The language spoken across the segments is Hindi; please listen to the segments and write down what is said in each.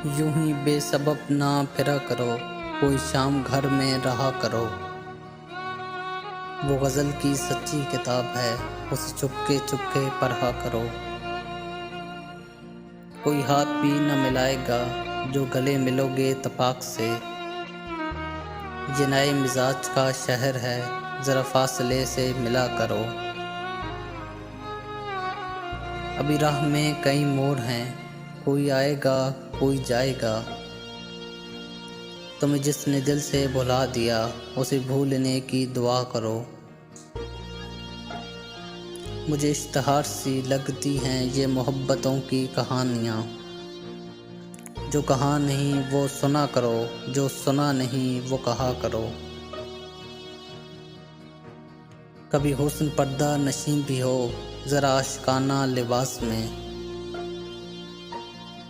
यूं ही बेसबब ना फिरा करो, कोई शाम घर में रहा करो। वो गज़ल की सच्ची किताब है, उसे चुपके चुपके पढ़ा करो। कोई हाथ भी न मिलाएगा, जो गले मिलोगे तपाक से। ये नए मिजाज का शहर है, ज़रा फासले से मिला करो। अभी राह में कई मोड़ हैं, कोई आएगा कोई जाएगा। तुम्हें जिसने दिल से भुला दिया, उसे भूलने की दुआ करो। मुझे इश्तिहार सी लगती हैं ये मोहब्बतों की कहानियाँ। जो कहा नहीं वो सुना करो, जो सुना नहीं वो कहा करो। कभी हुस्न पर्दा नशीं भी हो, ज़रा आशिकाना लिबास में।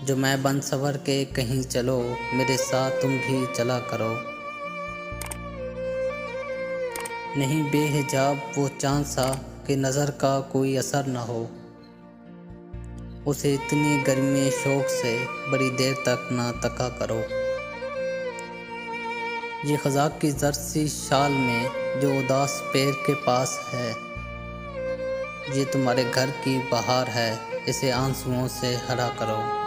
जो मैं बन सवर के कहीं चलो, मेरे साथ तुम भी चला करो। नहीं बेहिजाब वो चाँद सा कि नज़र का कोई असर न हो। उसे इतनी गर्मी शौक से बड़ी देर तक ना तका करो। ये ख़ज़ा की ज़र्द सी शाल में जो उदास पैर के पास है। ये तुम्हारे घर की बहार है, इसे आंसुओं से हरा करो।